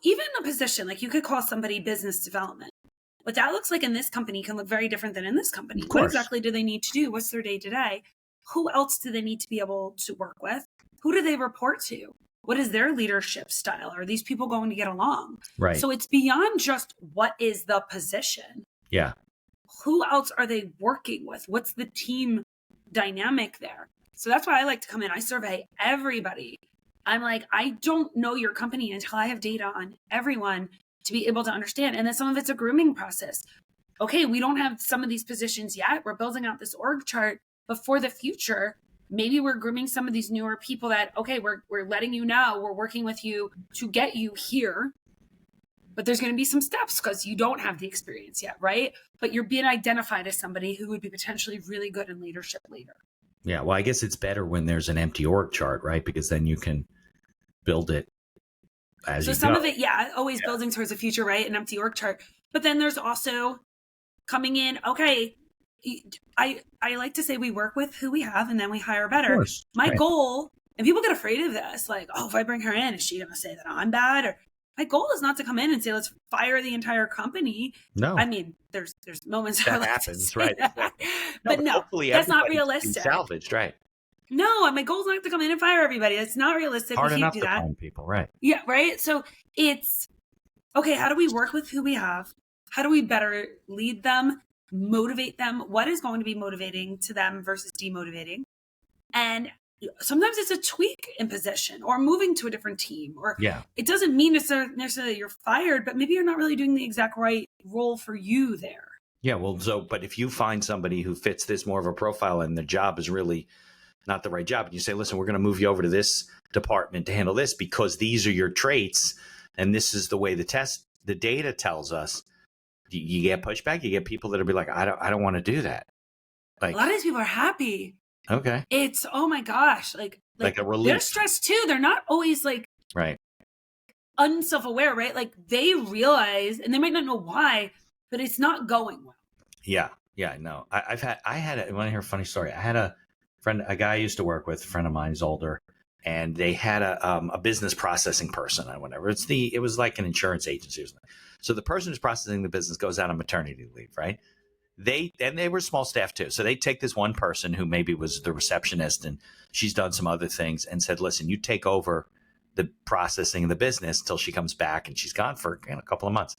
even a position, you could call somebody business development. What that looks like in this company can look very different than in this company. What exactly do they need to do? What's their day-to-day? Who else do they need to be able to work with? Who do they report to? What is their leadership style? Are these people going to get along? Right. So it's beyond just what is the position. Yeah. Who else are they working with? What's the team dynamic there? So that's why I like to come in. I survey everybody. I'm like, I don't know your company until I have data on everyone to be able to understand. And then some of it's a grooming process. Okay, we don't have some of these positions yet. We're building out this org chart, but for the future, maybe we're grooming some of these newer people that, okay, we're letting you know, we're working with you to get you here, but there's going to be some steps because you don't have the experience yet, right? But you're being identified as somebody who would be potentially really good in leadership later. Yeah, well, I guess it's better when there's an empty org chart, right? Because then you can build it as you go. So some of it, always building towards the future, right? An empty org chart. But then there's also coming in, okay, I like to say we work with who we have and then we hire better. My goal, and people get afraid of this, like, oh, if I bring her in, is she going to say that I'm bad? Or my goal is not to come in and say, let's fire the entire company. No. I mean, there's moments that happens, right? But no, that's not realistic. Salvaged, right? No, my goal is not to come in and fire everybody. It's not realistic. Hard we enough can't do to that. find people, right? Yeah, right? So it's, okay, how do we work with who we have? How do we better lead them, motivate them? What is going to be motivating to them versus demotivating? And sometimes it's a tweak in position or moving to a different team, or it doesn't mean necessarily you're fired, but maybe you're not really doing the exact right role for you there. Yeah, well, but if you find somebody who fits this more of a profile and the job is really not the right job, and you say, listen, we're going to move you over to this department to handle this because these are your traits and this is the way the data tells us, you get pushback. You get people that'll be like, I don't want to do that. Like, a lot of these people are happy. Okay. It's, oh my gosh, like a relief. They're stressed too. They're not always like unself-aware, right? Like they realize, and they might not know why, but it's not going well. Yeah. Yeah. No, I want to hear a funny story. I had a guy I used to work with, a friend of mine, he's older, and they had a business processing person or whatever. It was like an insurance agency or something. So the person who's processing the business goes out on maternity leave, right? They were small staff too. So they take this one person who maybe was the receptionist and she's done some other things and said, listen, you take over the processing of the business till she comes back, and she's gone for a couple of months.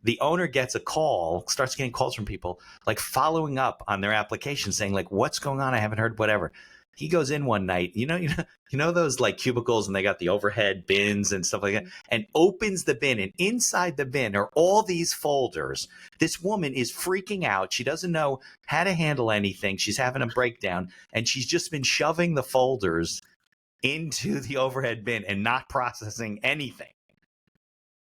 The owner gets a call, starts getting calls from people like following up on their application saying like, what's going on? I haven't heard whatever. He goes in one night, you know those like cubicles and they got the overhead bins and stuff like that, and opens the bin, and inside the bin are all these folders. This woman is freaking out. She doesn't know how to handle anything. She's having a breakdown, and she's just been shoving the folders into the overhead bin and not processing anything.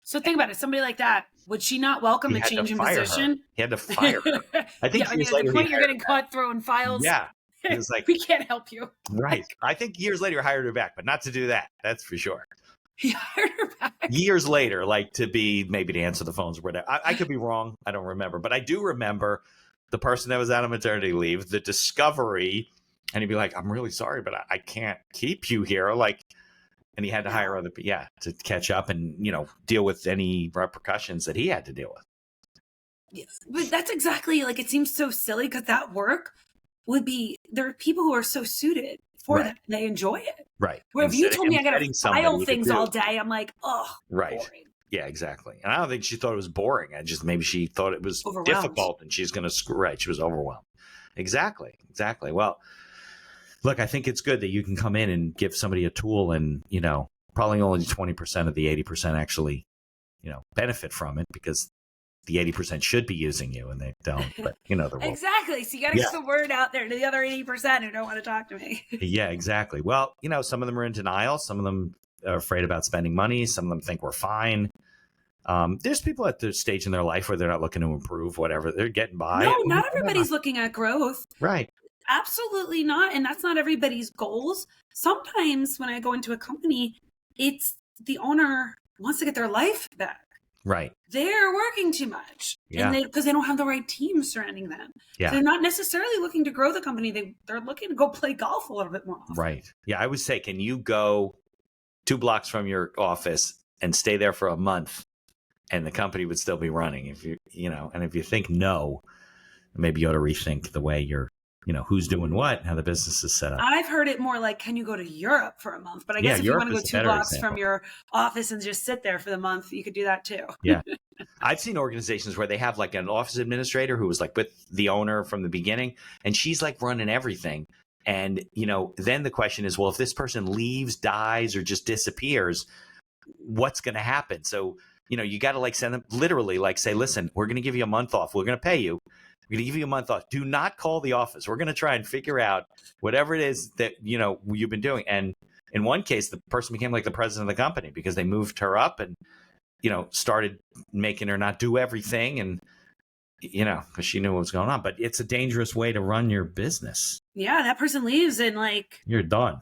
So think about it. Somebody like that, would she not welcome a change in position? He had to fire her. I think years later, you're getting caught throwing files. Yeah. He was like, we can't help you. Right. I think years later he hired her back, but not to do that. That's for sure. He hired her back. Years later, like maybe to answer the phones or whatever. I could be wrong. I don't remember. But I do remember the person that was out on maternity leave, the discovery, and he'd be like, I'm really sorry, but I can't keep you here. Like, and he had to hire other people, to catch up and, deal with any repercussions that he had to deal with. Yes. But that's exactly, like, it seems so silly because that work there are people who are so suited for that. They enjoy it. Right. Where if you told me I got to file things all day, I'm like, oh, right. Boring. Yeah, exactly. And I don't think she thought it was boring. Maybe she thought it was difficult and she's going to screw. Right. She was overwhelmed. Exactly. Well, look, I think it's good that you can come in and give somebody a tool and, probably only 20% of the 80% actually, benefit from it because the 80% should be using you and they don't, but the rule. Exactly. So you got to get the word out there to the other 80% who don't want to talk to me. Yeah, exactly. Well, some of them are in denial. Some of them are afraid about spending money. Some of them think we're fine. There's people at the stage in their life where they're not looking to improve, whatever. They're getting by. No, not everybody's looking at growth. Right. Absolutely not. And that's not everybody's goals. Sometimes when I go into a company, it's the owner wants to get their life back. Right. They're working too much. Yeah. Because they don't have the right team surrounding them. Yeah. So they're not necessarily looking to grow the company. They're looking to go play golf a little bit more often. Right. Yeah. I would say, can you go 2 blocks from your office and stay there for a month and the company would still be running? If and if you think no, maybe you ought to rethink the way you're, who's doing what, how the business is set up. I've heard it more like, can you go to Europe for a month? But I guess if you want to go 2 blocks from your office and just sit there for the month, you could do that too. Yeah. I've seen organizations where they have like an office administrator who was like with the owner from the beginning, and she's like running everything. And, then the question is, well, if this person leaves, dies, or just disappears, what's going to happen? So, you got to like send them literally like say, listen, we're going to give you a month off. We're going to pay you. We're going to give you a month off. Do not call the office. We're going to try and figure out whatever it is that, you've been doing. And in one case, the person became like the president of the company because they moved her up and, started making her not do everything. And, because she knew what was going on. But it's a dangerous way to run your business. Yeah, that person leaves and you're done.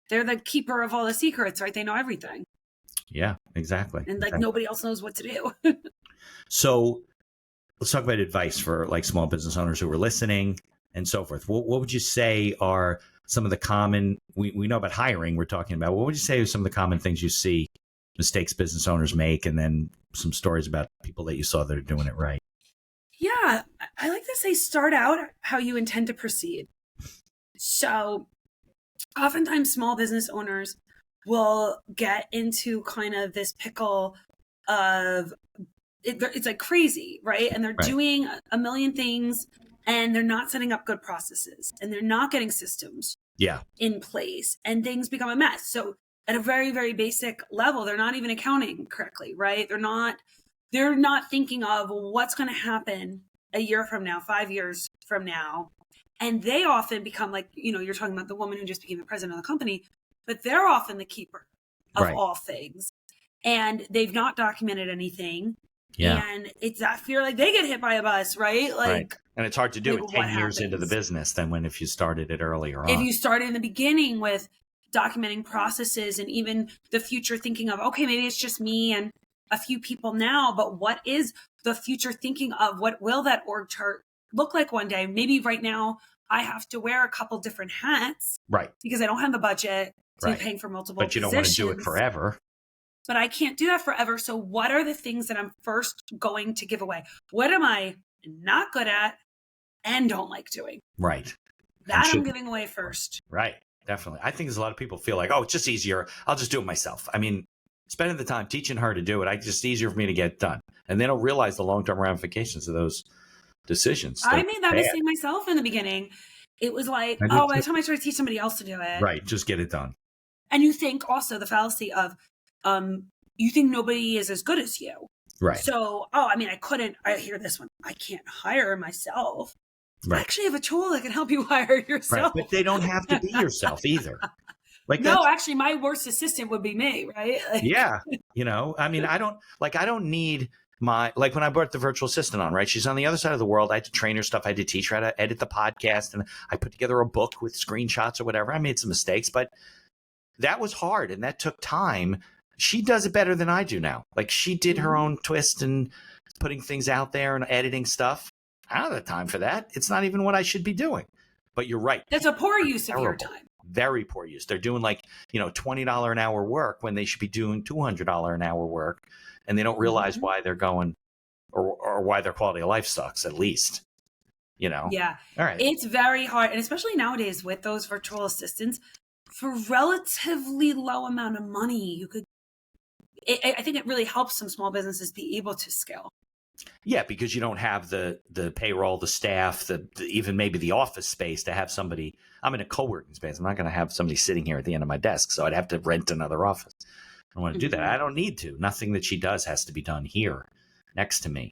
They're the keeper of all the secrets, right? They know everything. Yeah, exactly. And nobody else knows what to do. So let's talk about advice for small business owners who are listening and so forth. What would you say are some of the common, we know about hiring we're talking about. What would you say are some of the common things you see mistakes business owners make, and then some stories about people that you saw that are doing it right? Yeah, I like to say start out how you intend to proceed. So oftentimes small business owners will get into kind of this pickle of it's crazy, right? And they're doing a million things and they're not setting up good processes and they're not getting systems in place and things become a mess. So at a very, very basic level, they're not even accounting correctly, right? They're not thinking of what's going to happen a year from now, 5 years from now. And they often become you're talking about the woman who just became the president of the company, but they're often the keeper of all things. And they've not documented anything. Yeah. And it's that fear, they get hit by a bus, right? And it's hard to do it 10 years into the business than if you started it earlier on. If you started in the beginning with documenting processes and even the future thinking of, okay, maybe it's just me and a few people now, but what is the future thinking of what will that org chart look like one day? Maybe right now I have to wear a couple different hats. Right. Because I don't have the budget to be paying for multiple But you don't want to do it forever. But I can't do that forever. So what are the things that I'm first going to give away? What am I not good at and don't like doing? Right. That I'm giving away first. Right. Definitely. I think there's a lot of people feel like, oh, it's just easier. I'll just do it myself. I mean, spending the time teaching her to do it, it's just easier for me to get it done. And they don't realize the long-term ramifications of those decisions. I made that mistake myself in the beginning. It was by the time I started to teach somebody else to do it. Right. Just get it done. And you think also the fallacy of, you think nobody is as good as you. Right. So, I hear this one. I can't hire myself. Right. I actually have a tool that can help you hire yourself. Right. But they don't have to be yourself either. Actually, my worst assistant would be me, right? Yeah. I don't need when I brought the virtual assistant on, right? She's on the other side of the world. I had to train her stuff. I had to teach her how to edit the podcast. And I put together a book with screenshots or whatever. I made some mistakes, but that was hard and that took time. She does it better than I do now. She did her own twist and putting things out there and editing stuff. I don't have the time for that. It's not even what I should be doing. But you're right. That's a poor use of your time. Very poor use. They're doing $20 an hour work when they should be doing $200 an hour work. And they don't realize why they're going or why their quality of life sucks, at least. Yeah. All right. It's very hard. And especially nowadays with those virtual assistants, for relatively low amount of money, I think it really helps some small businesses be able to scale. Yeah, because you don't have the payroll, the staff, even maybe the office space to have somebody. I'm in a co-working space. I'm not going to have somebody sitting here at the end of my desk, so I'd have to rent another office. I don't want to do that. I don't need to. Nothing that she does has to be done here next to me.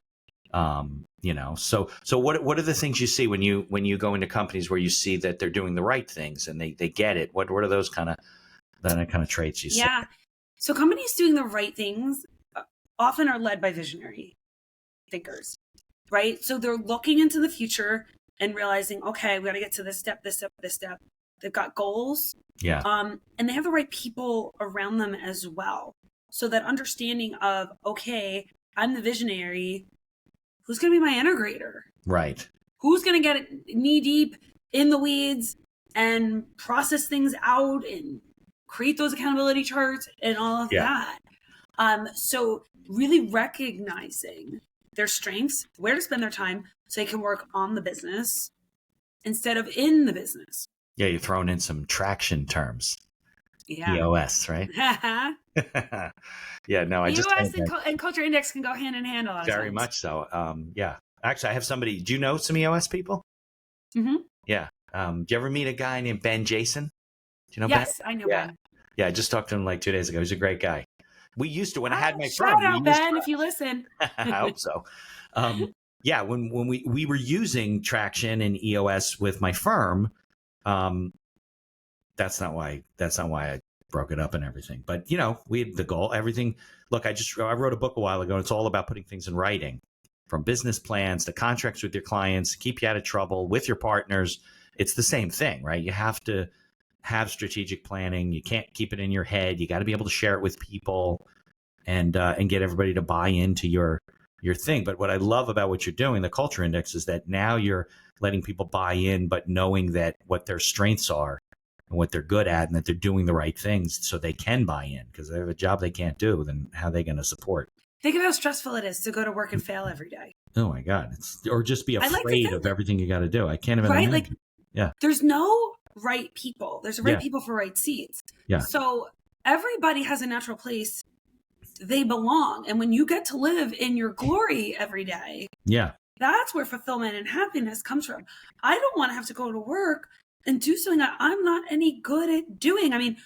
So what are the things you see when you go into companies where you see that they're doing the right things and they get it? What are those kind of traits you see? Yeah. So companies doing the right things often are led by visionary thinkers, right? So they're looking into the future and realizing, okay, we got to get to this step, this step, this step. They've got goals. Yeah. And they have the right people around them as well. So that understanding of, okay, I'm the visionary. Who's going to be my integrator? Right. Who's going to get knee deep in the weeds and process things out and create those accountability charts and all of that? So really recognizing their strengths, where to spend their time so they can work on the business instead of in the business. Yeah, you're throwing in some traction terms. Yeah. EOS, right? Yeah, no, EOS and culture index can go hand in hand a lot of very times. Much so. Yeah. Actually, I have somebody. Do you know some EOS people? Mm-hmm. Yeah. Do you ever meet a guy named Ben Jason? Do you know yes, Ben? I know Ben. Yeah, I just talked to him 2 days ago. He's a great guy. We used to, when I had my shout firm. Shout out, Ben, if you listen. I hope so. yeah, when we were using Traction and EOS with my firm, that's not why I broke it up and everything. But we had the goal, everything. Look, I wrote a book a while ago, and it's all about putting things in writing, from business plans to contracts with your clients, keep you out of trouble with your partners. It's the same thing, right? You have to have strategic planning. You can't keep it in your head. You got to be able to share it with people and get everybody to buy into your thing. But what I love about what you're doing, the Culture Index, is that now you're letting people buy in, but knowing that what their strengths are and what they're good at, and that they're doing the right things so they can buy in. Because they have a job they can't do, then how are they going to support? Think of how stressful it is to go to work and fail every day. Oh my God. Or just be afraid of everything you got to do. I can't even imagine. Like, yeah. There's no right people. There's right people for right seats. Yeah. So everybody has a natural place they belong. And when you get to live in your glory every day, that's where fulfillment and happiness comes from. I don't want to have to go to work and do something that I'm not any good at doing. I mean,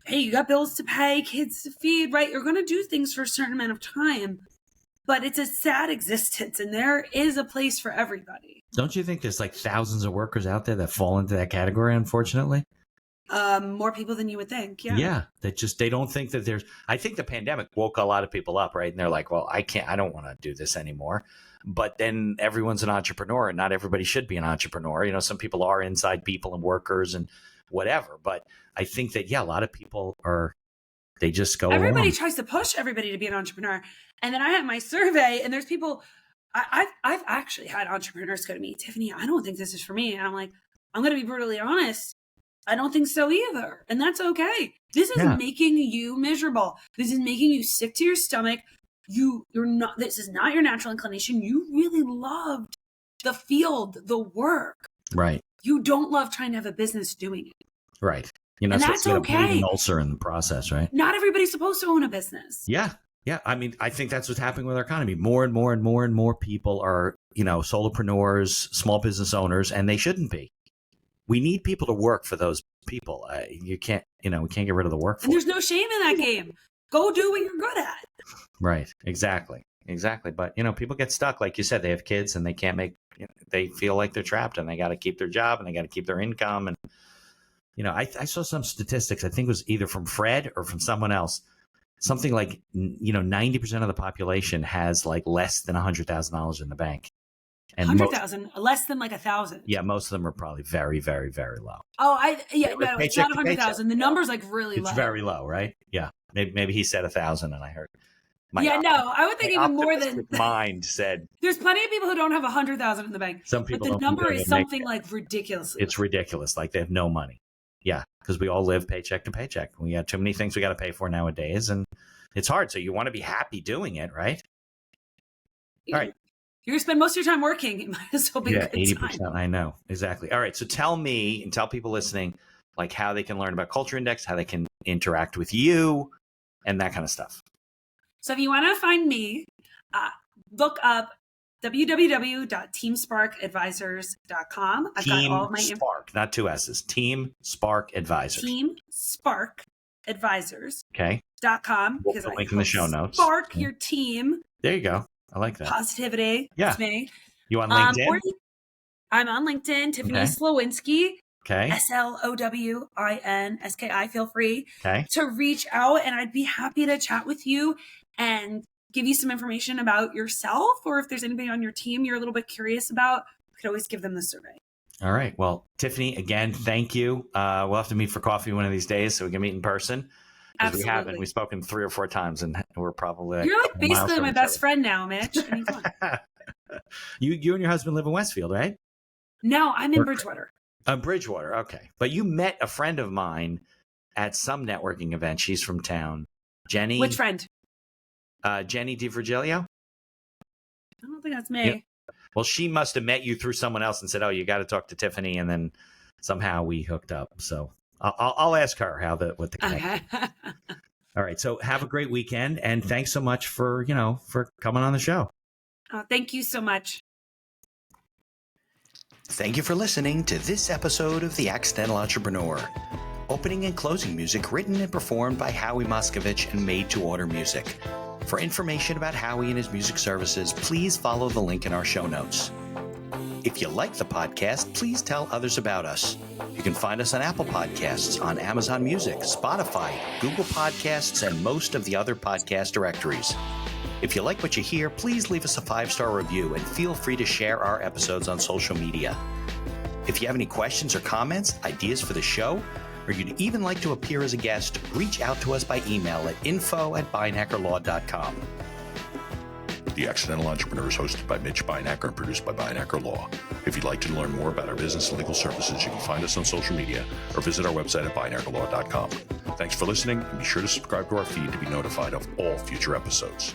hey, you got bills to pay, kids to feed, right? You're going to do things for a certain amount of time, but it's a sad existence, and there is a place for everybody. Don't you think there's like thousands of workers out there that fall into that category, unfortunately? More people than you would think. Yeah. They don't think that I think the pandemic woke a lot of people up, right? And they're like, well, I don't want to do this anymore. But then everyone's an entrepreneur, and not everybody should be an entrepreneur. Some people are inside people and workers and whatever. But I think that, a lot of people they just go Everybody along. Tries to push everybody to be an entrepreneur. And then I have my survey, and there's people, I've actually had entrepreneurs go to me, Tiffany, I don't think this is for me. And I'm like, I'm going to be brutally honest. I don't think so either. And that's okay. This is making you miserable. This is making you sick to your stomach. This is not your natural inclination. You really loved the field, the work. Right. You don't love trying to have a business doing it. Right. And that's okay. An ulcer in the process, right? Not everybody's supposed to own a business. Yeah. Yeah. I mean, I think that's what's happening with our economy. More and more and more and more people are, solopreneurs, small business owners, and they shouldn't be. We need people to work for those people. You can't, we can't get rid of the workforce. And there's no shame in that game. Go do what you're good at. Right. Exactly. But, people get stuck. Like you said, they have kids and they can't they feel like they're trapped, and they got to keep their job, and they got to keep their income. And, I saw some statistics, I think it was either from Fred or from someone else. Something like, 90% of the population has like less than $100,000 in the bank. And 100,000, less than like 1,000. Yeah, most of them are probably very, very, very low. No, it's not 100,000. The number's like really low. It's very low, right? Yeah, maybe he said 1,000, and I heard. I would think even more than. Mind said. There's plenty of people who don't have 100,000 in the bank. Some people, but the number is something like ridiculous. It's ridiculous. Like they have no money. Yeah, because we all live paycheck to paycheck. We got too many things we got to pay for nowadays, and it's hard. So you want to be happy doing it, right? All right. You're going to spend most of your time working. It might as well be a good 80%. time. I know. Exactly. All right. So tell me and tell people listening, like how they can learn about Culture Index, how they can interact with you, and that kind of stuff. So if you want to find me, look up www.teamsparkadvisors.com. I've got all of my Spark, not two S's. Team Spark Advisors. Team Spark Advisors. Okay. .com. We'll put a link in the show notes. Spark your team. There you go. I like that. Positivity. Yeah. That's me. You on LinkedIn? I'm on LinkedIn. Tiffany Slowinski. Okay. SLOWINSKI. Feel free to reach out, and I'd be happy to chat with you and give you some information about yourself, or if there's anybody on your team you're a little bit curious about, you could always give them the survey. All right. Well, Tiffany, again, thank you. We'll have to meet for coffee one of these days so we can meet in person. Absolutely. We haven't. We've spoken 3 or 4 times, and we're probably you're like basically my best friend now, Mitch. I mean, come on. You and your husband live in Westfield, right? No, I'm in Bridgewater. Bridgewater. Okay. But you met a friend of mine at some networking event. She's from town. Jenny. Which friend? Jenny DiVirgilio. I don't think that's me. Yeah. Well, she must have met you through someone else and said, "Oh, you got to talk to Tiffany," and then somehow we hooked up. So I'll ask her what the connection. Okay. All right. So have a great weekend, and thanks so much for coming on the show. Oh, thank you so much. Thank you for listening to this episode of The Accidental Entrepreneur. Opening and closing music written and performed by Howie Moskovich and made to order music. For information about Howie and his music services, please follow the link in our show notes. If you like the podcast, please tell others about us. You can find us on Apple Podcasts, on Amazon Music, Spotify, Google Podcasts, and most of the other podcast directories. If you like what you hear, please leave us a 5-star review and feel free to share our episodes on social media. If you have any questions or comments, ideas for the show, or you'd even like to appear as a guest, reach out to us by email at info@beineckerlaw.com. The Accidental Entrepreneur is hosted by Mitch Beinacker and produced by Beinacker Law. If you'd like to learn more about our business and legal services, you can find us on social media or visit our website at beineckerlaw.com. Thanks for listening, and be sure to subscribe to our feed to be notified of all future episodes.